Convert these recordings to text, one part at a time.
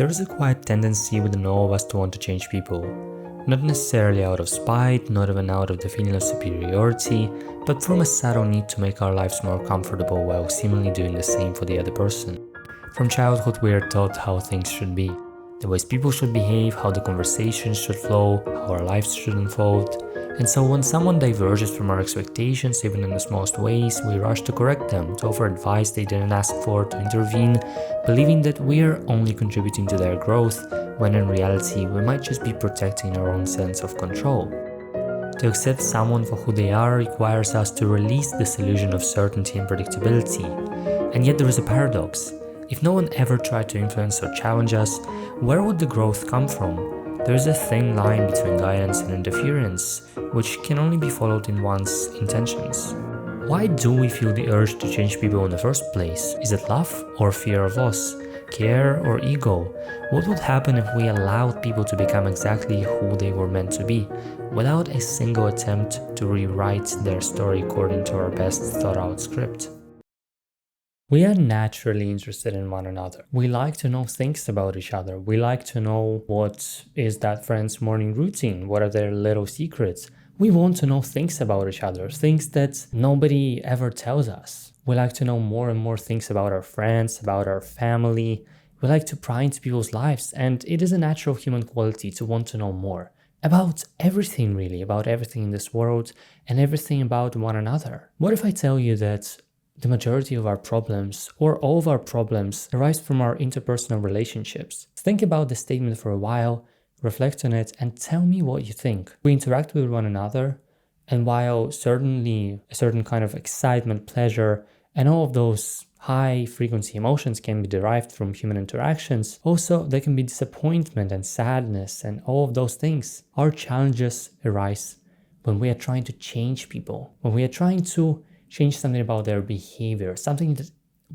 There is a quiet tendency within all of us to want to change people. Not necessarily out of spite, not even out of the feeling of superiority, but from a subtle need to make our lives more comfortable while seemingly doing the same for the other person. From childhood we are taught how things should be, the ways people should behave, how the conversations should flow, how our lives should unfold. And so when someone diverges from our expectations, even in the smallest ways, we rush to correct them, to offer advice they didn't ask for, to intervene, believing that we are only contributing to their growth, when in reality we might just be protecting our own sense of control. To accept someone for who they are requires us to release this illusion of certainty and predictability. And yet there is a paradox. If no one ever tried to influence or challenge us, where would the growth come from? There is a thin line between guidance and interference, which can only be followed in one's intentions. Why do we feel the urge to change people in the first place? Is it love or fear of loss? Care or ego? What would happen if we allowed people to become exactly who they were meant to be, without a single attempt to rewrite their story according to our best thought out script? We are naturally interested in one another. We like to know things about each other. We like to know what is that friend's morning routine, what are their little secrets. We want to know things about each other, things that nobody ever tells us. We like to know more and more things about our friends, about our family. We like to pry into people's lives, and it is a natural human quality to want to know more. About everything really, about everything in this world and everything about one another. What if I tell you that the majority of our problems, or all of our problems, arise from our interpersonal relationships? Think about the statement for a while, reflect on it, and tell me what you think. We interact with one another, and while certainly a certain kind of excitement, pleasure, and all of those high frequency emotions can be derived from human interactions, also there can be disappointment and sadness and all of those things. Our challenges arise when we are trying to change people, when we are trying to change something about their behavior, something that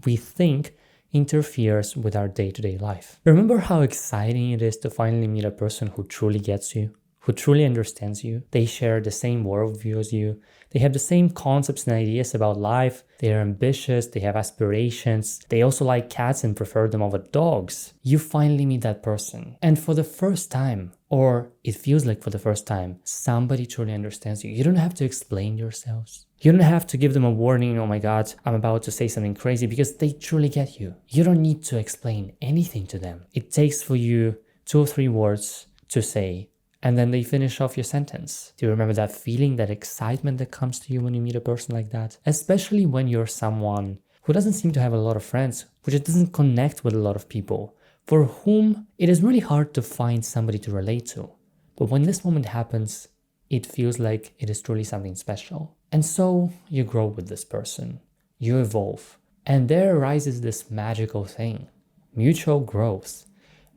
we think interferes with our day-to-day life. Remember how exciting it is to finally meet a person who truly gets you, who truly understands you. They share the same worldview as you. They have the same concepts and ideas about life. They are ambitious, they have aspirations. They also like cats and prefer them over dogs. You finally meet that person. And for the first time, or it feels like for the first time, somebody truly understands you. You don't have to explain yourselves. You don't have to give them a warning, oh my god, I'm about to say something crazy, because they truly get you. You don't need to explain anything to them. It takes for you 2 or 3 words to say, and then they finish off your sentence. Do you remember that feeling, that excitement that comes to you when you meet a person like that? Especially when you're someone who doesn't seem to have a lot of friends, who just doesn't connect with a lot of people, for whom it is really hard to find somebody to relate to. But when this moment happens, it feels like it is truly something special. And so you grow with this person, you evolve, and there arises this magical thing, mutual growth.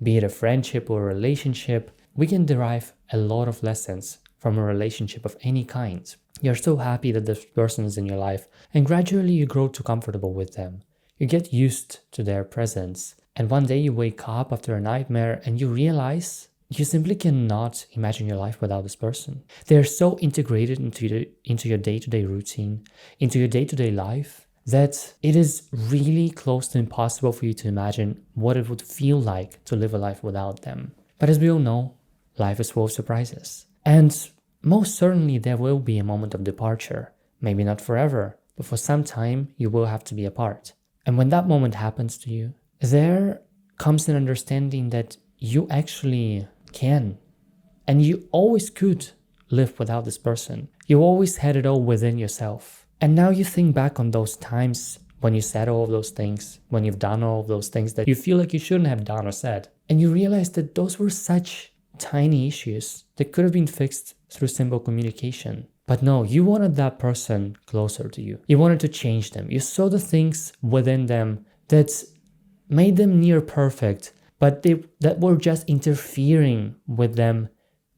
Be it a friendship or a relationship, we can derive a lot of lessons from a relationship of any kind. You're so happy that this person is in your life, and gradually you grow too comfortable with them. You get used to their presence, and one day you wake up after a nightmare and you realize you simply cannot imagine your life without this person. They're so integrated into your day-to-day routine, into your day-to-day life, that it is really close to impossible for you to imagine what it would feel like to live a life without them. But as we all know, life is full of surprises. And most certainly there will be a moment of departure. Maybe not forever, but for some time you will have to be apart. And when that moment happens to you, there comes an understanding that you actually can, and you always could live without this person. You always had it all within yourself. And now you think back on those times when you said all of those things, when you've done all of those things that you feel like you shouldn't have done or said. And you realize that those were such tiny issues that could have been fixed through simple communication. But no, you wanted that person closer to you. You wanted to change them. You saw the things within them that made them near perfect, but that were just interfering with them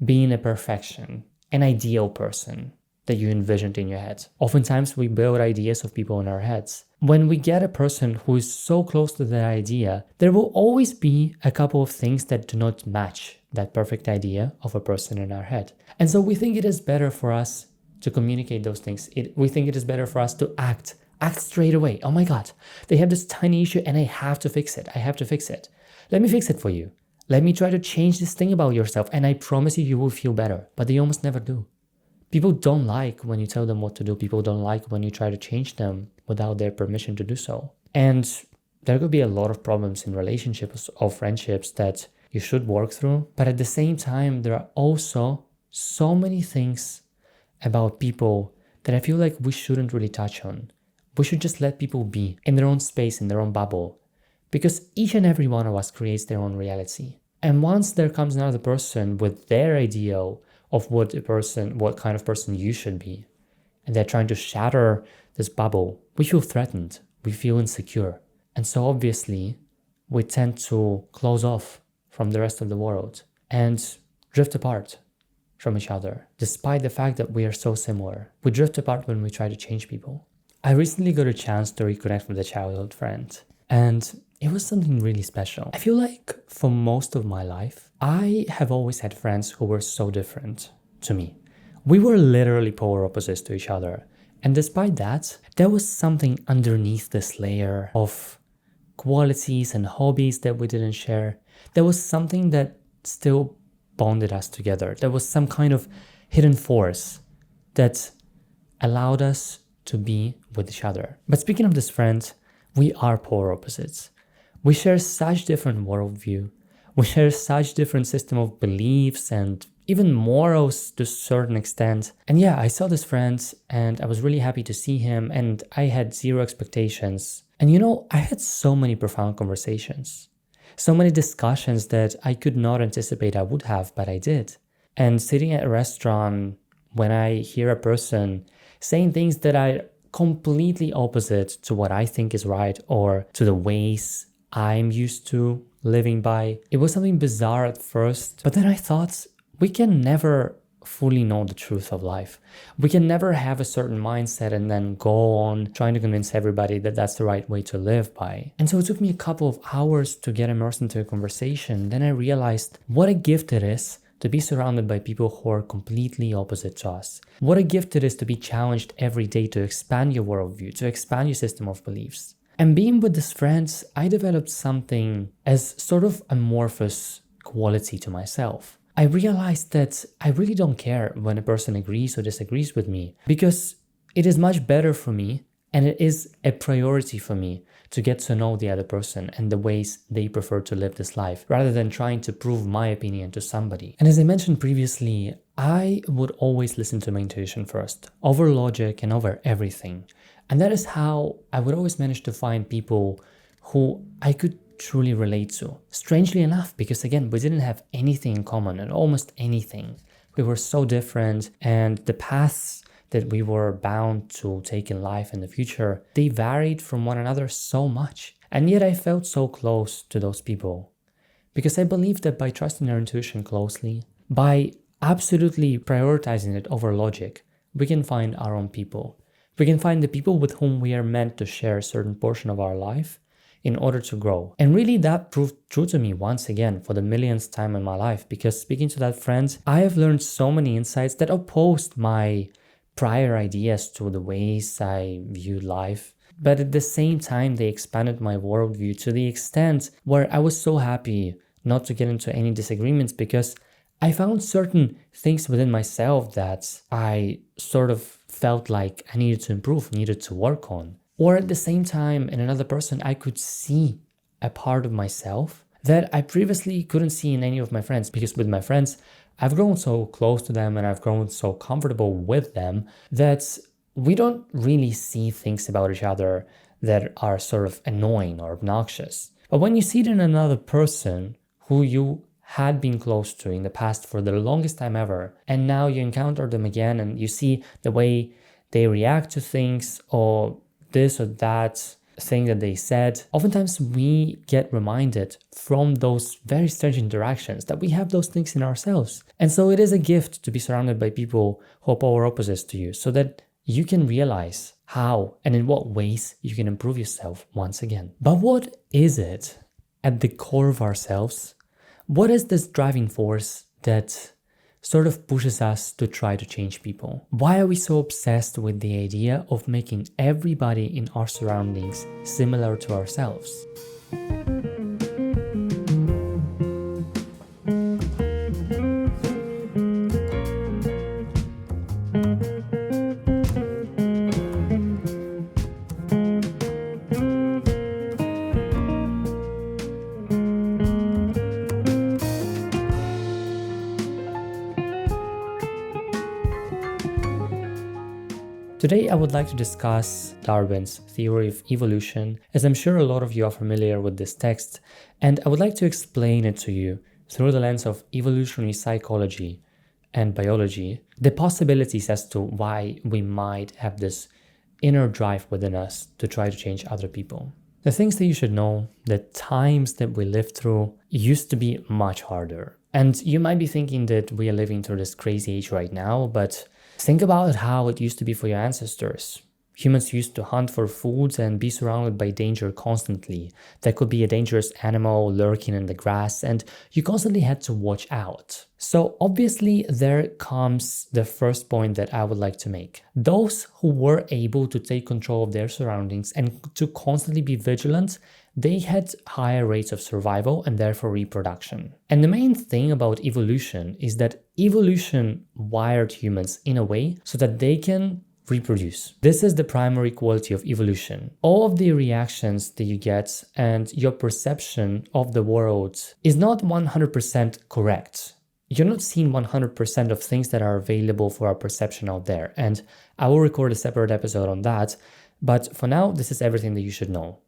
being a perfection, an ideal person that you envisioned in your head. Oftentimes we build ideas of people in our heads. When we get a person who is so close to that idea, there will always be a couple of things that do not match that perfect idea of a person in our head. And so we think it is better for us to communicate those things. We think it is better for us to act straight away. Oh my God, they have this tiny issue and I have to fix it. Let me fix it for you. Let me try to change this thing about yourself, and I promise you, you will feel better. But they almost never do. People don't like when you tell them what to do. People don't like when you try to change them without their permission to do so. And there could be a lot of problems in relationships or friendships that you should work through. But at the same time, there are also so many things about people that I feel like we shouldn't really touch on. We should just let people be in their own space, in their own bubble. Because each and every one of us creates their own reality. And once there comes another person with their ideal of what kind of person you should be, and they're trying to shatter this bubble, we feel threatened, we feel insecure. And so obviously, we tend to close off from the rest of the world and drift apart from each other, despite the fact that we are so similar. We drift apart when we try to change people. I recently got a chance to reconnect with a childhood friend, and it was something really special. I feel like for most of my life, I have always had friends who were so different to me. We were literally polar opposites to each other. And despite that, there was something underneath this layer of qualities and hobbies that we didn't share. There was something that still bonded us together. There was some kind of hidden force that allowed us to be with each other. But speaking of this friend, we are polar opposites. We share such different worldview. We share such different system of beliefs and even morals to a certain extent. And yeah, I saw this friend and I was really happy to see him, and I had zero expectations. And I had so many profound conversations, so many discussions that I could not anticipate I would have, but I did. And sitting at a restaurant, when I hear a person saying things that are completely opposite to what I think is right or to the ways I'm used to living by, it was something bizarre at first, but then I thought, we can never fully know the truth of life. We can never have a certain mindset and then go on trying to convince everybody that that's the right way to live by. And so it took me a couple of hours to get immersed into a conversation. Then I realized what a gift it is to be surrounded by people who are completely opposite to us. What a gift it is to be challenged every day to expand your worldview, to expand your system of beliefs. And being with these friends, I developed something as sort of amorphous quality to myself. I realized that I really don't care when a person agrees or disagrees with me, because it is much better for me, and it is a priority for me to get to know the other person and the ways they prefer to live this life, rather than trying to prove my opinion to somebody. And as I mentioned previously, I would always listen to my intuition first, over logic and over everything. And that is how I would always manage to find people who I could truly relate to. Strangely enough, because again, we didn't have anything in common, and almost anything. We were so different, and the paths that we were bound to take in life in the future, they varied from one another so much. And yet I felt so close to those people, because I believe that by trusting our intuition closely, by absolutely prioritizing it over logic, we can find our own people. We can find the people with whom we are meant to share a certain portion of our life in order to grow. And really that proved true to me once again for the millionth time in my life, because speaking to that friend, I have learned so many insights that opposed my prior ideas to the ways I viewed life. But at the same time, they expanded my worldview to the extent where I was so happy not to get into any disagreements, because I found certain things within myself that I sort of felt like I needed to improve, needed to work on. Or at the same time, in another person, I could see a part of myself that I previously couldn't see in any of my friends. Because with my friends, I've grown so close to them and I've grown so comfortable with them that we don't really see things about each other that are sort of annoying or obnoxious. But when you see it in another person who you had been close to in the past for the longest time ever, and now you encounter them again and you see the way they react to things or this or that thing that they said, oftentimes we get reminded from those very strange interactions that we have those things in ourselves. And so it is a gift to be surrounded by people who are polar opposites to you, so that you can realize how and in what ways you can improve yourself once again. But what is it at the core of ourselves? What is this driving force that sort of pushes us to try to change people? Why are we so obsessed with the idea of making everybody in our surroundings similar to ourselves? Today, I would like to discuss Darwin's theory of evolution, as I'm sure a lot of you are familiar with this text, and I would like to explain it to you through the lens of evolutionary psychology and biology, the possibilities as to why we might have this inner drive within us to try to change other people. The things that you should know, the times that we lived through used to be much harder. And you might be thinking that we are living through this crazy age right now, but think about how it used to be for your ancestors. Humans used to hunt for food and be surrounded by danger constantly. There could be a dangerous animal lurking in the grass, and you constantly had to watch out. So obviously there comes the first point that I would like to make. Those who were able to take control of their surroundings and to constantly be vigilant, they had higher rates of survival and therefore reproduction. And the main thing about evolution is that evolution wired humans in a way so that they can reproduce. This is the primary quality of evolution. All of the reactions that you get and your perception of the world is not 100% correct. You're not seeing 100% of things that are available for our perception out there. And I will record a separate episode on that. But for now, this is everything that you should know.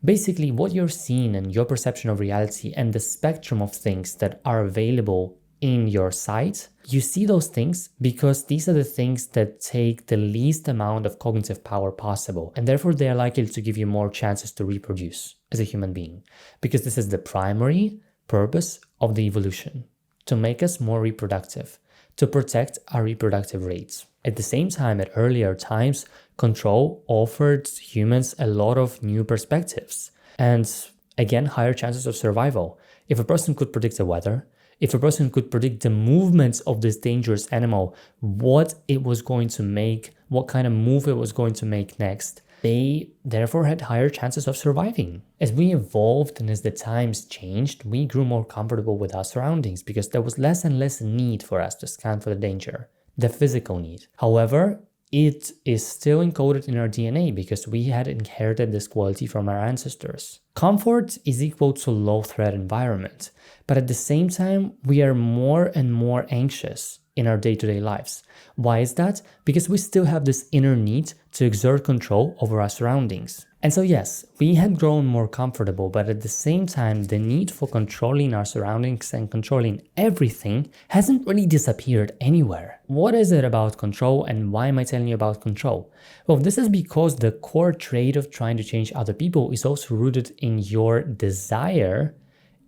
Basically, what you're seeing and your perception of reality and the spectrum of things that are available in your sight, you see those things because these are the things that take the least amount of cognitive power possible, and therefore they are likely to give you more chances to reproduce as a human being, because this is the primary purpose of the evolution, to make us more reproductive, to protect our reproductive rates. At the same time, at earlier times, control offered humans a lot of new perspectives and, again, higher chances of survival. If a person could predict the weather, if a person could predict the movements of this dangerous animal, what it was going to make, what kind of move it was going to make next, they therefore had higher chances of surviving. As we evolved and as the times changed, we grew more comfortable with our surroundings because there was less and less need for us to scan for the danger, the physical need. However, it is still encoded in our DNA because we had inherited this quality from our ancestors. Comfort is equal to low threat environment, but at the same time, we are more and more anxious in our day-to-day lives. Why is that? Because we still have this inner need to exert control over our surroundings. And so yes, we had grown more comfortable, but at the same time, the need for controlling our surroundings and controlling everything hasn't really disappeared anywhere. What is it about control, and why am I telling you about control? Well, this is because the core trait of trying to change other people is also rooted in your desire,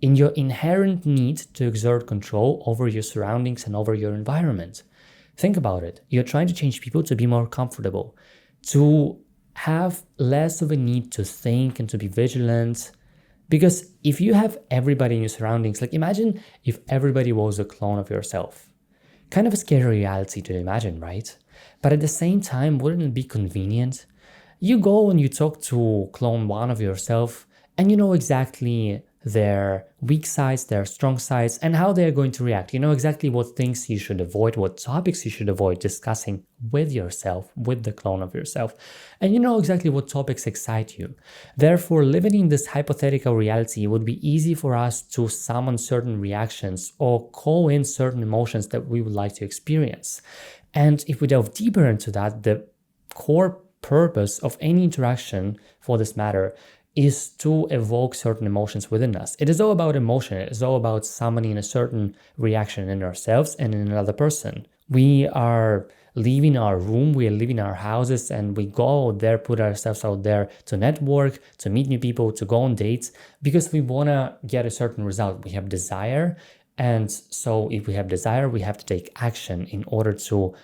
in your inherent need to exert control over your surroundings and over your environment. Think about it. You're trying to change people to be more comfortable, to have less of a need to think and to be vigilant. Because if you have everybody in your surroundings, like imagine if everybody was a clone of yourself. Kind of a scary reality to imagine, right? But at the same time, wouldn't it be convenient? You go and you talk to clone one of yourself and you know exactly their weak sides, their strong sides, and how they're going to react. You know exactly what things you should avoid, what topics you should avoid discussing with yourself, with the clone of yourself. And you know exactly what topics excite you. Therefore, living in this hypothetical reality, it would be easy for us to summon certain reactions or call in certain emotions that we would like to experience. And if we delve deeper into that, the core purpose of any interaction, for this matter, is to evoke certain emotions within us. It is all about emotion. It is all about summoning a certain reaction in ourselves and in another person. We are leaving our room, we are leaving our houses, and we go out there, put ourselves out there to network, to meet new people, to go on dates, because we want to get a certain result. We have desire. And so if we have desire, we have to take action in order to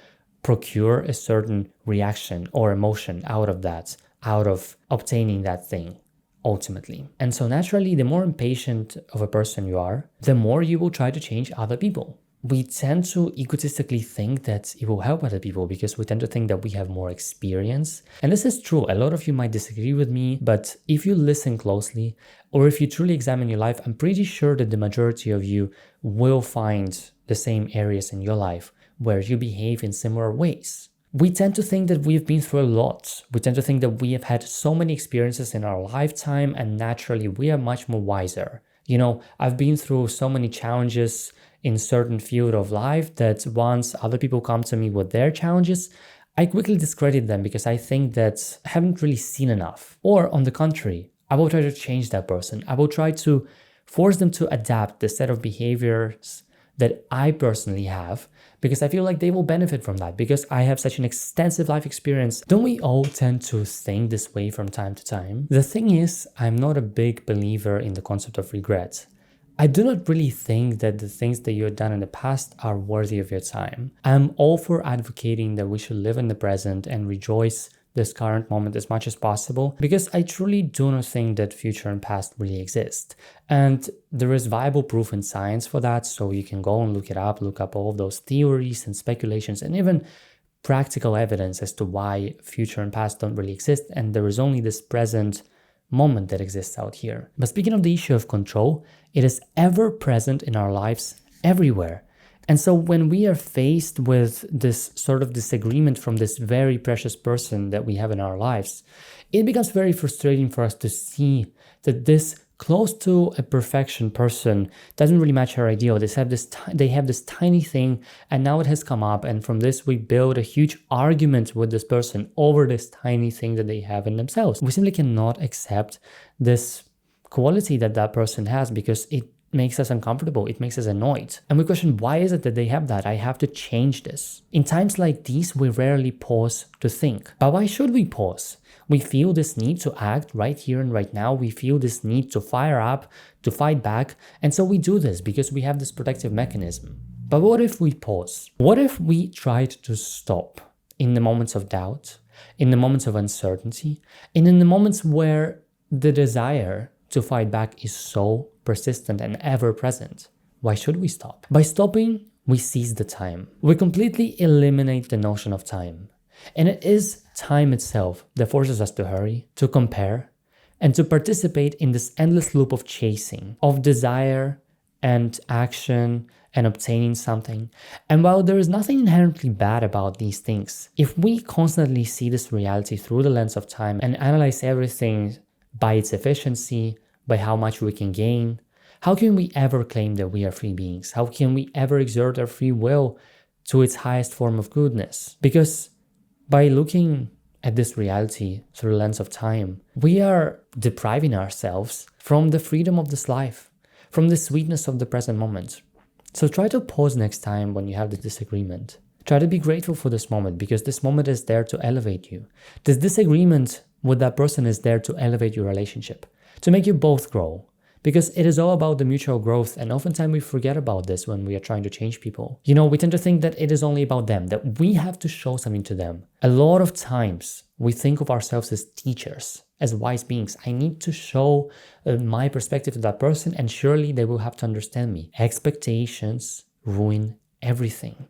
procure a certain reaction or emotion out of that, out of obtaining that thing. Ultimately. And so naturally, the more impatient of a person you are, the more you will try to change other people. We tend to egotistically think that it will help other people because we tend to think that we have more experience. And this is true. A lot of you might disagree with me, but if you listen closely, or if you truly examine your life, I'm pretty sure that the majority of you will find the same areas in your life where you behave in similar ways. We tend to think that we've been through a lot. We tend to think that we have had so many experiences in our lifetime, and naturally we are much more wiser. You know, I've been through so many challenges in certain field of life that once other people come to me with their challenges, I quickly discredit them because I think that I haven't really seen enough. Or on the contrary, I will try to change that person. I will try to force them to adapt the set of behaviors that I personally have, because I feel like they will benefit from that because I have such an extensive life experience. Don't we all tend to think this way from time to time? The thing is, I'm not a big believer in the concept of regret. I do not really think that the things that you have done in the past are worthy of your time. I'm all for advocating that we should live in the present and rejoice this current moment as much as possible, because I truly do not think that future and past really exist. And there is viable proof in science for that, so you can go and look up all of those theories and speculations and even practical evidence as to why future and past don't really exist, and there is only this present moment that exists out here. But speaking of the issue of control, it is ever present in our lives everywhere. And so when we are faced with this sort of disagreement from this very precious person that we have in our lives, it becomes very frustrating for us to see that this close to a perfection person doesn't really match our ideal. They have this tiny thing, and now it has come up, and from this we build a huge argument with this person over this tiny thing that they have in themselves. We simply cannot accept this quality that that person has because it makes us uncomfortable, it makes us annoyed. And we question, why is it that they have that? I have to change this. In times like these, we rarely pause to think. But why should we pause? We feel this need to act right here and right now. We feel this need to fire up, to fight back. And so we do this because we have this protective mechanism. But what if we pause? What if we tried to stop in the moments of doubt, in the moments of uncertainty, and in the moments where the desire to fight back is so persistent and ever present? Why should we stop? By stopping, we seize the time. We completely eliminate the notion of time. And it is time itself that forces us to hurry, to compare, and to participate in this endless loop of chasing, of desire and action and obtaining something. And while there is nothing inherently bad about these things, if we constantly see this reality through the lens of time and analyze everything by its efficiency, by how much we can gain, how can we ever claim that we are free beings? How can we ever exert our free will to its highest form of goodness? Because by looking at this reality through the lens of time, we are depriving ourselves from the freedom of this life, from the sweetness of the present moment. So try to pause next time when you have this disagreement. Try to be grateful for this moment, because this moment is there to elevate you. This disagreement with that person is there to elevate your relationship, to make you both grow, because it is all about the mutual growth, and oftentimes we forget about this when we are trying to change people. You know, we tend to think that it is only about them, that we have to show something to them. A lot of times we think of ourselves as teachers, as wise beings. I need to show my perspective to that person, and surely they will have to understand me. Expectations ruin everything.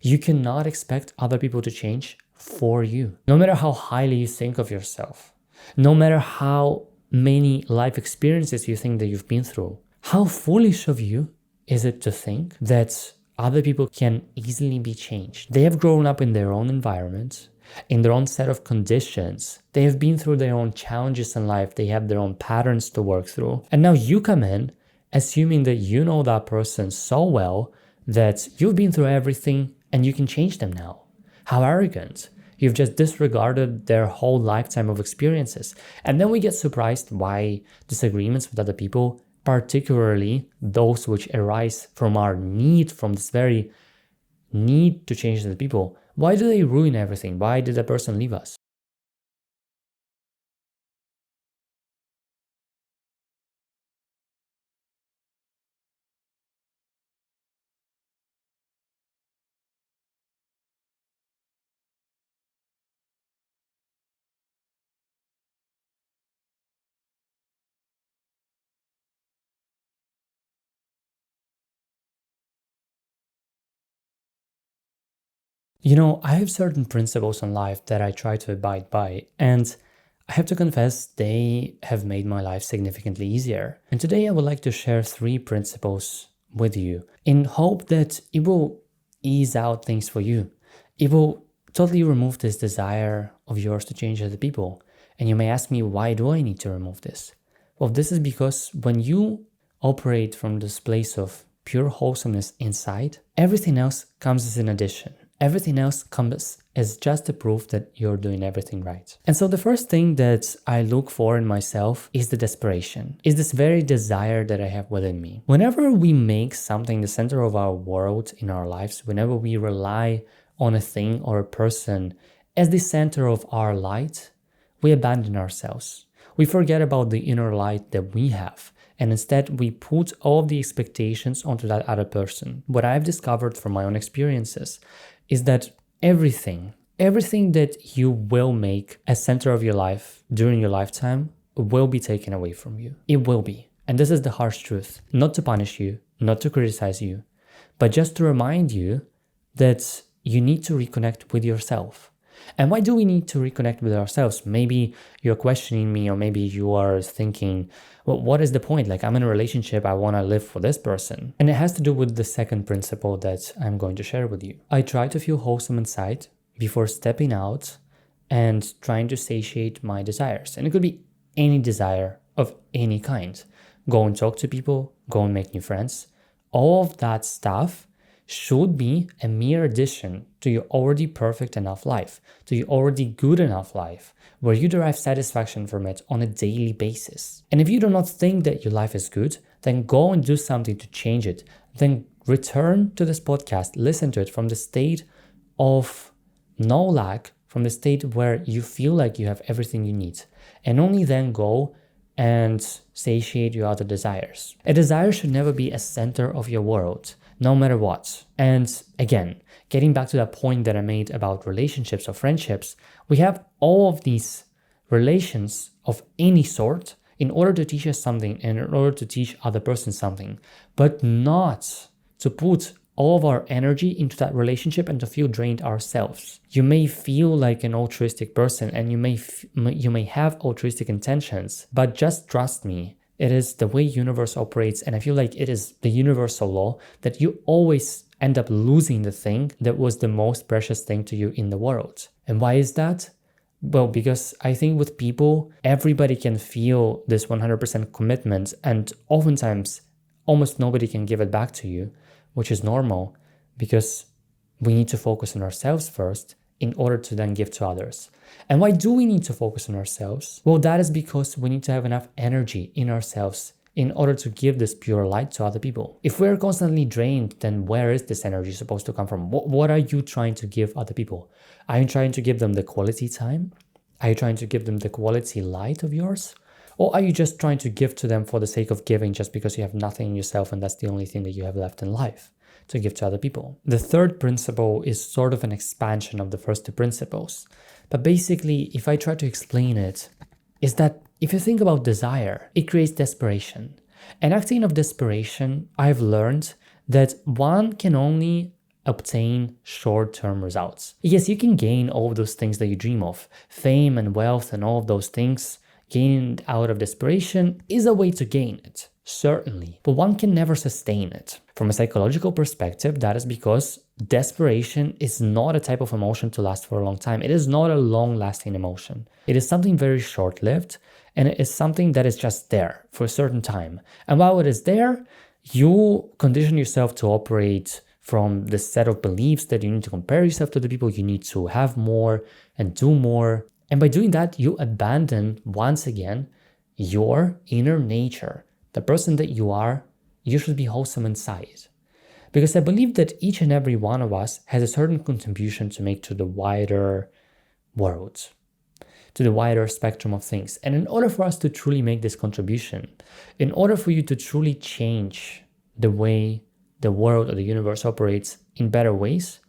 You cannot expect other people to change for you. No matter how highly you think of yourself, no matter how many life experiences you think that you've been through, how foolish of you is it to think that other people can easily be changed? They have grown up in their own environment, in their own set of conditions. They have been through their own challenges in life. They have their own patterns to work through. And now you come in assuming that you know that person so well that you've been through everything and you can change them now. How arrogant. You've just disregarded their whole lifetime of experiences. And then we get surprised why disagreements with other people, particularly those which arise from our need, from this very need to change the people, why do they ruin everything? Why did that person leave us? You know, I have certain principles in life that I try to abide by, and I have to confess they have made my life significantly easier. And today I would like to share 3 principles with you in hope that it will ease out things for you. It will totally remove this desire of yours to change other people. And you may ask me, why do I need to remove this? Well, this is because when you operate from this place of pure wholesomeness inside, everything else comes as an addition. Everything else comes is just a proof that you're doing everything right. And so the first thing that I look for in myself is the desperation, is this very desire that I have within me. Whenever we make something the center of our world in our lives, whenever we rely on a thing or a person as the center of our light, we abandon ourselves. We forget about the inner light that we have. And instead, we put all of the expectations onto that other person. What I've discovered from my own experiences is that everything that you will make a center of your life during your lifetime will be taken away from you. It will be. And this is the harsh truth. Not to punish you, not to criticize you, but just to remind you that you need to reconnect with yourself. And why do we need to reconnect with ourselves? Maybe you're questioning me, or maybe you are thinking, well, what is the point? Like, I'm in a relationship, I want to live for this person. And it has to do with the second principle that I'm going to share with you. I try to feel wholesome inside before stepping out and trying to satiate my desires. And it could be any desire of any kind. Go and talk to people, go and make new friends. All of that stuff should be a mere addition to your already perfect enough life, to your already good enough life, where you derive satisfaction from it on a daily basis. And if you do not think that your life is good, then go and do something to change it. Then return to this podcast, listen to it from the state of no lack, from the state where you feel like you have everything you need, and only then go and satiate your other desires. A desire should never be a center of your world, no matter what. And again, getting back to that point that I made about relationships or friendships, we have all of these relations of any sort in order to teach us something and in order to teach other person something, but not to put all of our energy into that relationship and to feel drained ourselves. You may feel like an altruistic person and you may have altruistic intentions, but just trust me, it is the way universe operates, and I feel like it is the universal law that you always end up losing the thing that was the most precious thing to you in the world. And why is that? Well, because I think with people, everybody can feel this 100% commitment, and oftentimes almost nobody can give it back to you, which is normal because we need to focus on ourselves first in order to then give to others. And why do we need to focus on ourselves? Well, that is because we need to have enough energy in ourselves in order to give this pure light to other people. If we're constantly drained, then where is this energy supposed to come from? What are you trying to give other people? Are you trying to give them the quality time? Are you trying to give them the quality light of yours? Or are you just trying to give to them for the sake of giving just because you have nothing in yourself and that's the only thing that you have left in life to give to other people? The third principle is sort of an expansion of the first two principles. But basically, if I try to explain it, is that if you think about desire, it creates desperation. And acting of desperation, I've learned that one can only obtain short-term results. Yes, you can gain all of those things that you dream of. Fame and wealth and all of those things gained out of desperation is a way to gain it, certainly, but one can never sustain it. From a psychological perspective, that is because desperation is not a type of emotion to last for a long time. It is not a long-lasting emotion. It is something very short-lived, and it is something that is just there for a certain time. And while it is there, you condition yourself to operate from the set of beliefs that you need to compare yourself to the people, you need to have more and do more. And by doing that, you abandon, once again, your inner nature. The person that you should be wholesome inside. Because I believe that each and every one of us has a certain contribution to make to the wider world, to the wider spectrum of things. And in order for us to truly make this contribution, in order for you to truly change the way the world or the universe operates in better ways,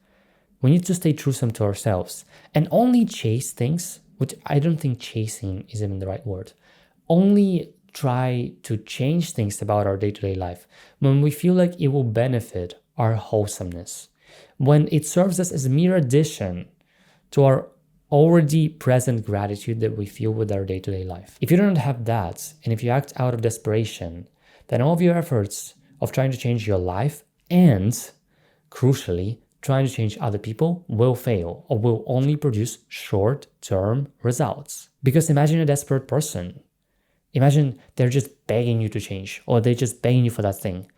we need to stay truthsome to ourselves and only chase things, which I don't think chasing is even the right word, only try to change things about our day-to-day life when we feel like it will benefit our wholesomeness, when it serves us as a mere addition to our already present gratitude that we feel with our day-to-day life. If you don't have that, and if you act out of desperation, then all of your efforts of trying to change your life and, crucially, trying to change other people will fail or will only produce short-term results. Because imagine a desperate person. Imagine they're just begging you to change, or they're just begging you for that thing.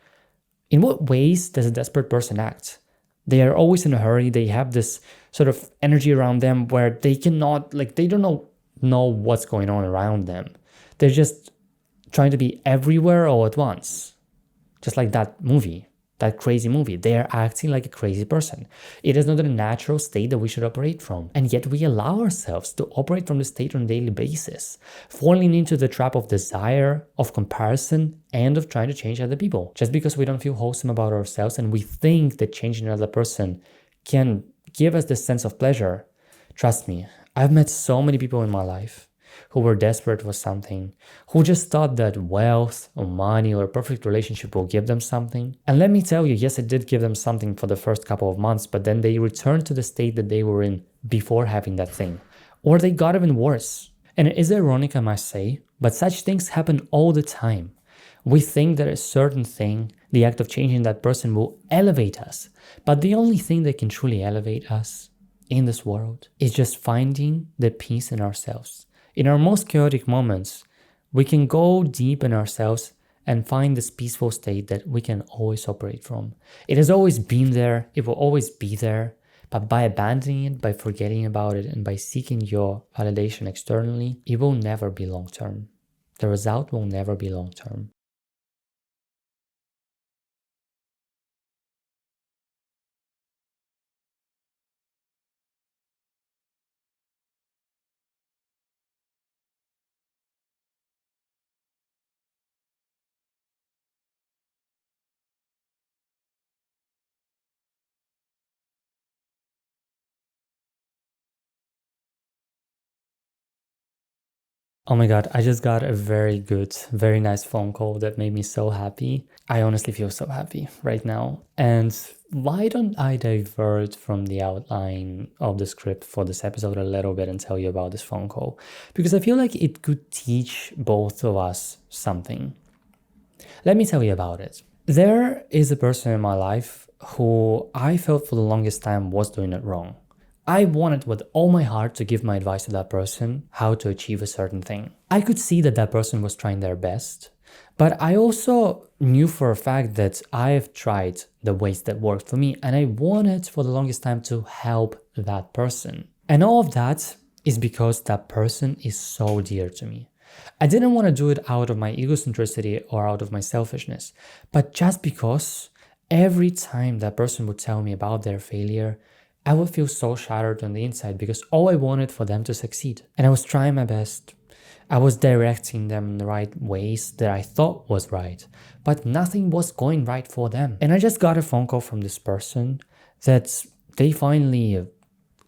In what ways does a desperate person act? They are always in a hurry. They have this sort of energy around them where they cannot, they don't know what's going on around them. They're just trying to be everywhere all at once. Just like that movie, that crazy movie. They are acting like a crazy person. It is not a natural state that we should operate from. And yet we allow ourselves to operate from the state on a daily basis, falling into the trap of desire, of comparison, and of trying to change other people. Just because we don't feel wholesome about ourselves and we think that changing another person can give us this sense of pleasure. Trust me, I've met so many people in my life who were desperate for something, who just thought that wealth or money or a perfect relationship will give them something. And let me tell you, yes, it did give them something for the first couple of months, but then they returned to the state that they were in before having that thing. Or they got even worse. And it is ironic, I must say, but such things happen all the time. We think that a certain thing, the act of changing that person, will elevate us. But the only thing that can truly elevate us in this world is just finding the peace in ourselves. In our most chaotic moments, we can go deep in ourselves and find this peaceful state that we can always operate from. It has always been there, it will always be there, but by abandoning it, by forgetting about it, and by seeking your validation externally, it will never be long-term. The result will never be long-term. Oh my God, I just got a very good, very nice phone call that made me so happy. I honestly feel so happy right now. And why don't I divert from the outline of the script for this episode a little bit and tell you about this phone call? Because I feel like it could teach both of us something. Let me tell you about it. There is a person in my life who I felt for the longest time was doing it wrong. I wanted with all my heart to give my advice to that person how to achieve a certain thing. I could see that that person was trying their best, but I also knew for a fact that I have tried the ways that worked for me, and I wanted for the longest time to help that person. And all of that is because that person is so dear to me. I didn't want to do it out of my egocentricity or out of my selfishness, but just because every time that person would tell me about their failure, I would feel so shattered on the inside because all I wanted for them to succeed. And I was trying my best. I was directing them in the right ways that I thought was right, but nothing was going right for them. And I just got a phone call from this person that they finally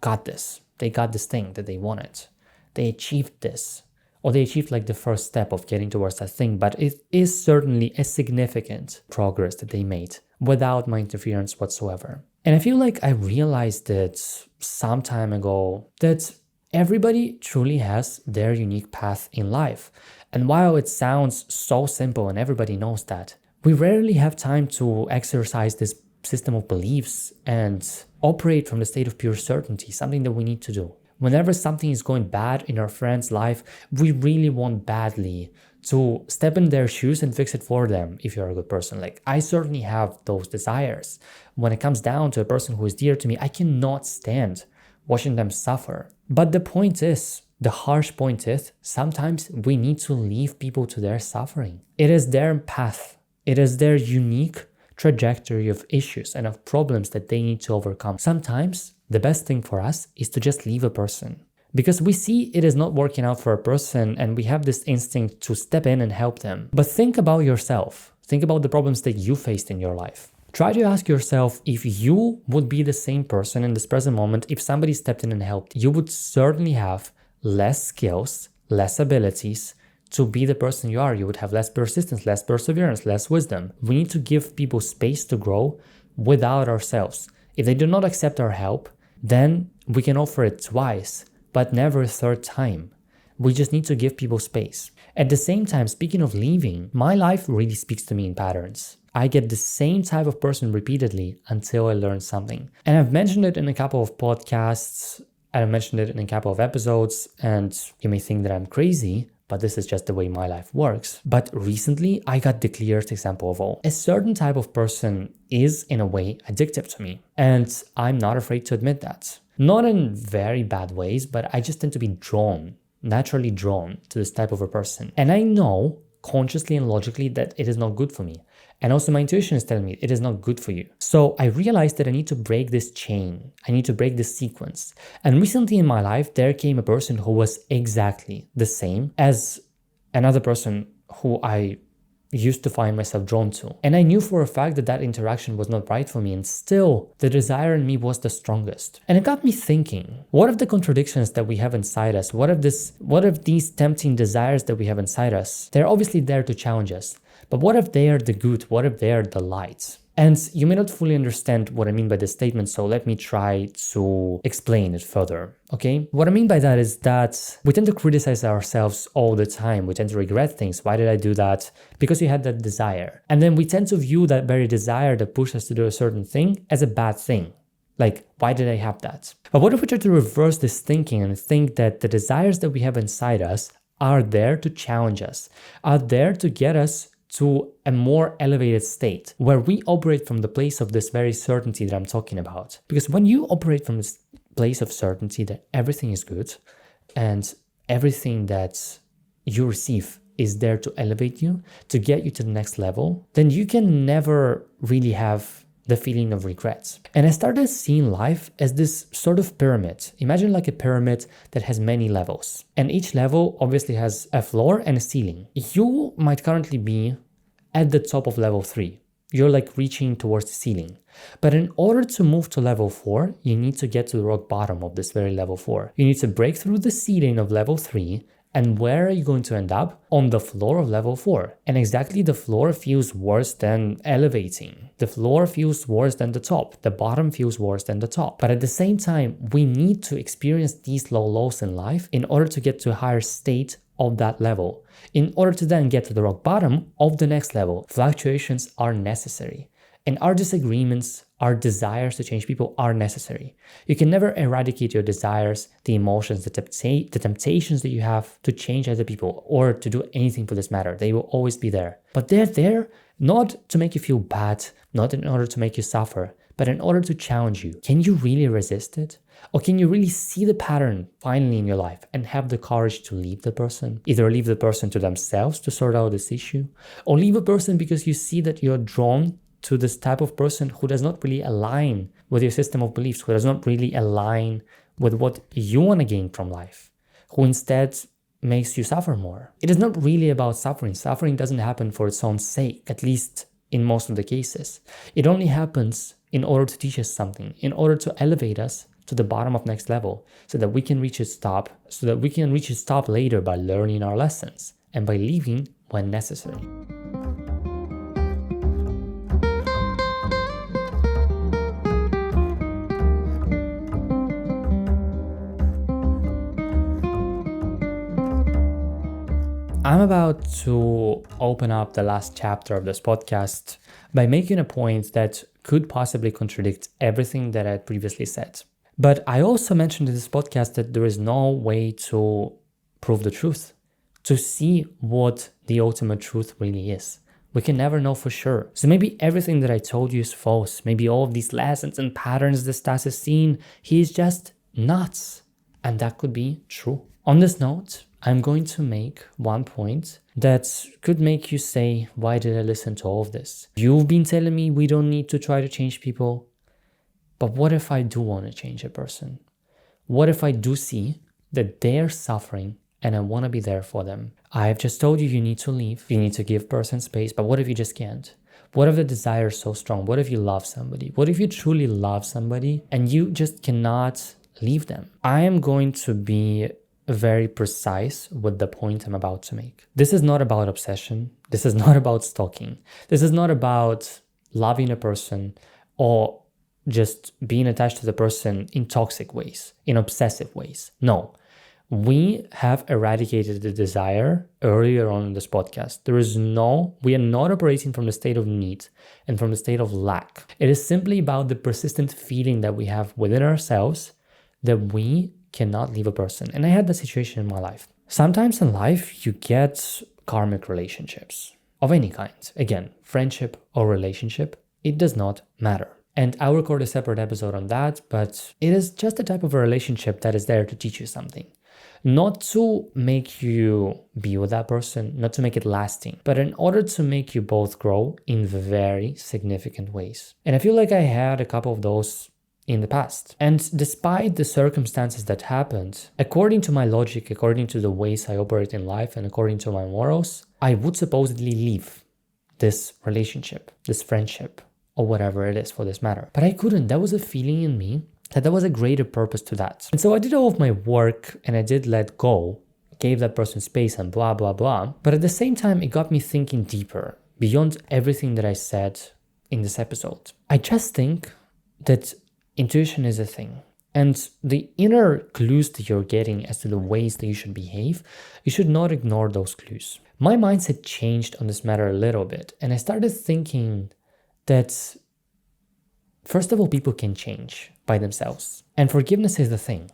got this. They got this thing that they wanted. They achieved this. Or they achieved the first step of getting towards that thing, but it is certainly a significant progress that they made without my interference whatsoever. And I feel like I realized that some time ago that everybody truly has their unique path in life. And while it sounds so simple and everybody knows that, we rarely have time to exercise this system of beliefs and operate from the state of pure certainty, something that we need to do. Whenever something is going bad in our friend's life, we really want badly to step in their shoes and fix it for them if you're a good person. I certainly have those desires. When it comes down to a person who is dear to me, I cannot stand watching them suffer. But the point is, the harsh point is, sometimes we need to leave people to their suffering. It is their path. It is their unique trajectory of issues and of problems that they need to overcome. Sometimes the best thing for us is to just leave a person. Because we see it is not working out for a person and we have this instinct to step in and help them. But think about yourself. Think about the problems that you faced in your life. Try to ask yourself if you would be the same person in this present moment if somebody stepped in and helped. You would certainly have less skills, less abilities to be the person you are. You would have less persistence, less perseverance, less wisdom. We need to give people space to grow without ourselves. If they do not accept our help, then we can offer it twice, but never a third time. We just need to give people space. At the same time, speaking of leaving, my life really speaks to me in patterns. I get the same type of person repeatedly until I learn something. And I've mentioned it in a couple of podcasts, I've mentioned it in a couple of episodes, and you may think that I'm crazy, but this is just the way my life works. But recently, I got the clearest example of all. A certain type of person is, in a way, addictive to me. And I'm not afraid to admit that. Not in very bad ways, but I just tend to be naturally drawn to this type of a person. And I know consciously and logically that it is not good for me. And also my intuition is telling me it is not good for you. So I realized that I need to break this chain. I need to break this sequence. And recently in my life, there came a person who was exactly the same as another person who I used to find myself drawn to. And I knew for a fact that that interaction was not right for me, and still the desire in me was the strongest. And it got me thinking, what if the contradictions that we have inside us, what if these tempting desires that we have inside us, they're obviously there to challenge us, but what if they are the good? What if they are the light? And you may not fully understand what I mean by this statement, so let me try to explain it further, okay? What I mean by that is that we tend to criticize ourselves all the time. We tend to regret things. Why did I do that? Because you had that desire. And then we tend to view that very desire that pushed us to do a certain thing as a bad thing. Like, why did I have that? But what if we try to reverse this thinking and think that the desires that we have inside us are there to challenge us, are there to get us to a more elevated state where we operate from the place of this very certainty that I'm talking about. Because when you operate from this place of certainty that everything is good and everything that you receive is there to elevate you, to get you to the next level, then you can never really have the feeling of regrets. And I started seeing life as this sort of pyramid. Imagine like a pyramid that has many levels. And each level obviously has a floor and a ceiling. You might currently be at the top of level 3. You're like reaching towards the ceiling. But in order to move to level 4, you need to get to the rock bottom of this very level 4. You need to break through the ceiling of level 3. And where are you going to end up? On the floor of level 4. And exactly the floor feels worse than elevating. The floor feels worse than the top. The bottom feels worse than the top. But at the same time, we need to experience these low lows in life in order to get to a higher state of that level. In order to then get to the rock bottom of the next level, fluctuations are necessary. And our disagreements, our desires to change people are necessary. You can never eradicate your desires, the emotions, the temptations that you have to change other people or to do anything for this matter. They will always be there. But they're there not to make you feel bad, not in order to make you suffer, but in order to challenge you. Can you really resist it? Or can you really see the pattern finally in your life and have the courage to leave the person? Either leave the person to themselves to sort out this issue, or leave a person because you see that you're drawn to this type of person who does not really align with your system of beliefs, who does not really align with what you want to gain from life, who instead makes you suffer more. It is not really about suffering. Suffering doesn't happen for its own sake, at least in most of the cases. It only happens in order to teach us something, in order to elevate us to the bottom of next level, so that we can reach its top, later by learning our lessons and by leaving when necessary. I'm about to open up the last chapter of this podcast by making a point that could possibly contradict everything that I had previously said. But I also mentioned in this podcast that there is no way to prove the truth, to see what the ultimate truth really is. We can never know for sure. So maybe everything that I told you is false. Maybe all of these lessons and patterns that Stas has seen, he is just nuts. And that could be true. On this note, I'm going to make one point that could make you say, why did I listen to all of this? You've been telling me we don't need to try to change people. But what if I do want to change a person? What if I do see that they're suffering and I want to be there for them? I've just told you you need to leave. You need to give person space. But what if you just can't? What if the desire is so strong? What if you love somebody? What if you truly love somebody and you just cannot leave them? I am going to be very precise with the point I'm about to make. This is not about obsession. This is not about stalking. This is not about loving a person or just being attached to the person in toxic ways, in obsessive ways. No, we have eradicated the desire earlier on in this podcast. We are not operating from the state of need and from the state of lack. It is simply about the persistent feeling that we have within ourselves that we cannot leave a person. And I had that situation in my life. Sometimes in life, you get karmic relationships of any kind. Again, friendship or relationship, it does not matter. And I'll record a separate episode on that, but it is just a type of a relationship that is there to teach you something. Not to make you be with that person, not to make it lasting, but in order to make you both grow in very significant ways. And I feel like I had a couple of those in the past. And despite the circumstances that happened, according to my logic, according to the ways I operate in life, and according to my morals, I would supposedly leave this relationship, this friendship, or whatever it is for this matter. But I couldn't. There was a feeling in me that there was a greater purpose to that. And so I did all of my work and I did let go, gave that person space and blah, blah, blah. But at the same time, it got me thinking deeper beyond everything that I said in this episode. I just think that intuition is a thing. And the inner clues that you're getting as to the ways that you should behave, you should not ignore those clues. My mindset changed on this matter a little bit. And I started thinking that, first of all, people can change by themselves. And forgiveness is the thing.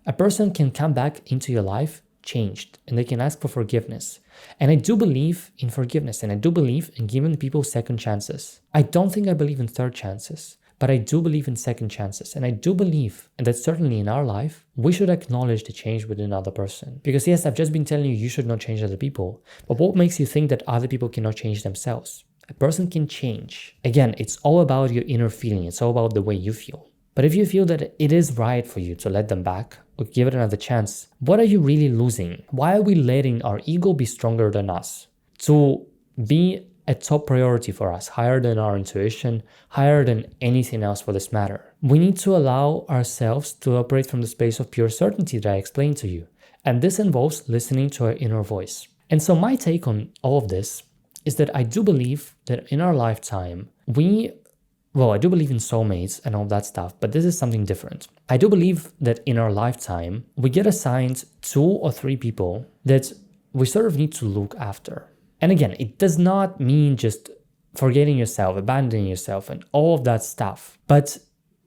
A person can come back into your life changed and they can ask for forgiveness. And I do believe in forgiveness and I do believe in giving people second chances. I don't think I believe in third chances, but I do believe in second chances. And I do believe that certainly in our life, we should acknowledge the change within another person. Because yes, I've just been telling you should not change other people. But what makes you think that other people cannot change themselves? A person can change. Again, it's all about your inner feeling. It's all about the way you feel. But if you feel that it is right for you to let them back or give it another chance, what are you really losing? Why are we letting our ego be stronger than us? To be a top priority for us, higher than our intuition, higher than anything else for this matter. We need to allow ourselves to operate from the space of pure certainty that I explained to you. And this involves listening to our inner voice. And so my take on all of this is that I do believe that in our lifetime, I do believe in soulmates and all that stuff, but this is something different. I do believe that in our lifetime, we get assigned 2 or 3 people that we sort of need to look after. And again, it does not mean just forgetting yourself, abandoning yourself, and all of that stuff. But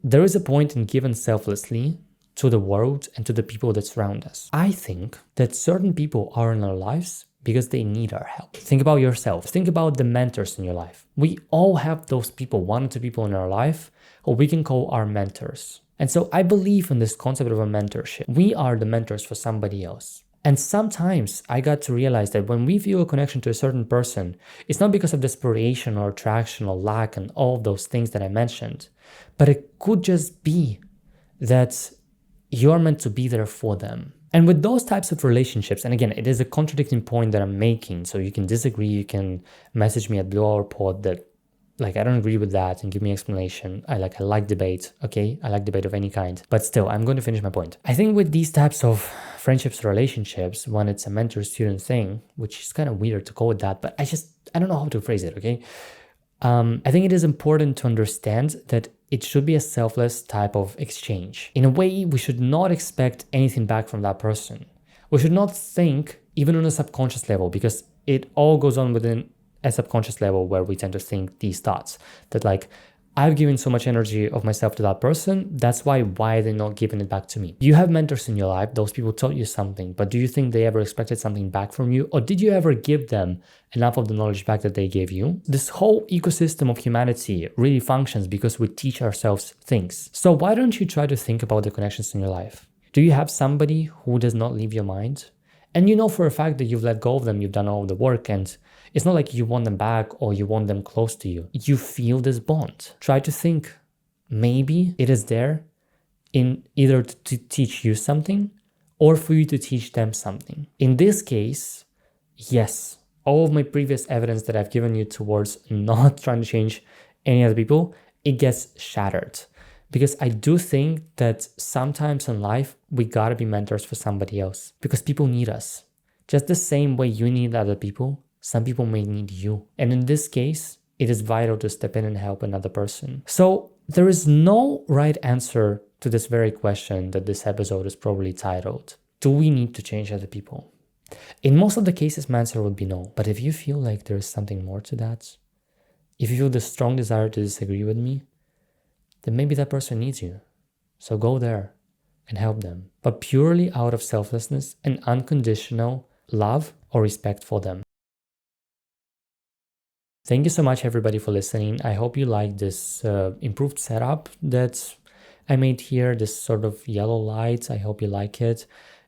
there is a point in giving selflessly to the world and to the people that surround us. I think that certain people are in our lives because they need our help. Think about yourself. Think about the mentors in your life. We all have those people, 1 or 2 people in our life who we can call our mentors. And so I believe in this concept of a mentorship. We are the mentors for somebody else. And sometimes I got to realize that when we feel a connection to a certain person, it's not because of desperation or attraction or lack and all of those things that I mentioned, but it could just be that you're meant to be there for them. And with those types of relationships, and again, it is a contradicting point that I'm making, so you can disagree, you can message me at Blue Hour Pod that I don't agree with that and give me explanation. I like debate, okay? I like debate of any kind. But still, I'm going to finish my point. I think with these types of friendships or relationships, when it's a mentor-student thing, which is kind of weird to call it that, but I don't know how to phrase it, okay? I think it is important to understand that it should be a selfless type of exchange. In a way, we should not expect anything back from that person. We should not think, even on a subconscious level, because it all goes on within a subconscious level where we tend to think these thoughts that I've given so much energy of myself to that person, that's why are they not giving it back to me? You have mentors in your life, those people taught you something, but do you think they ever expected something back from you? Or did you ever give them enough of the knowledge back that they gave you? This whole ecosystem of humanity really functions because we teach ourselves things. So why don't you try to think about the connections in your life? Do you have somebody who does not leave your mind? And you know for a fact that you've let go of them, you've done all the work, and it's not like you want them back or you want them close to you. You feel this bond. Try to think, maybe it is there in either to teach you something or for you to teach them something. In this case, yes, all of my previous evidence that I've given you towards not trying to change any other people, it gets shattered. Because I do think that sometimes in life, we gotta be mentors for somebody else because people need us. Just the same way you need other people, some people may need you. And in this case, it is vital to step in and help another person. So there is no right answer to this very question that this episode is probably titled. Do we need to change other people? In most of the cases, my answer would be no. But if you feel like there is something more to that, if you feel the strong desire to disagree with me, then maybe that person needs you. So go there. and help them, but purely out of selflessness and unconditional love or respect for them. Thank you so much, everybody, for listening. I hope you like this improved setup that I made here, this sort of yellow light. I hope you like it.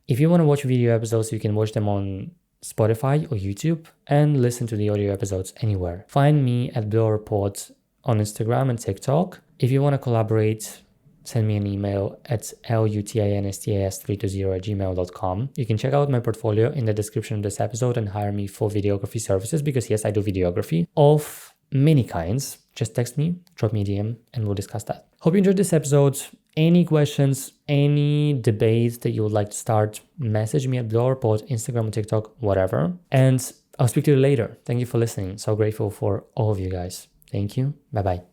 If you want to watch video episodes, you can watch them on Spotify or YouTube and listen to the audio episodes anywhere. Find me at Bill Report on Instagram and TikTok. If you want to collaborate, send me an email at lutinastas320@gmail.com. You can check out my portfolio in the description of this episode and hire me for videography services, because yes, I do videography of many kinds. Just text me, drop me a DM, and we'll discuss that. Hope you enjoyed this episode. Any questions, any debates that you would like to start, message me at Blue Report, Instagram or TikTok, whatever. And I'll speak to you later. Thank you for listening. So grateful for all of you guys. Thank you. Bye-bye.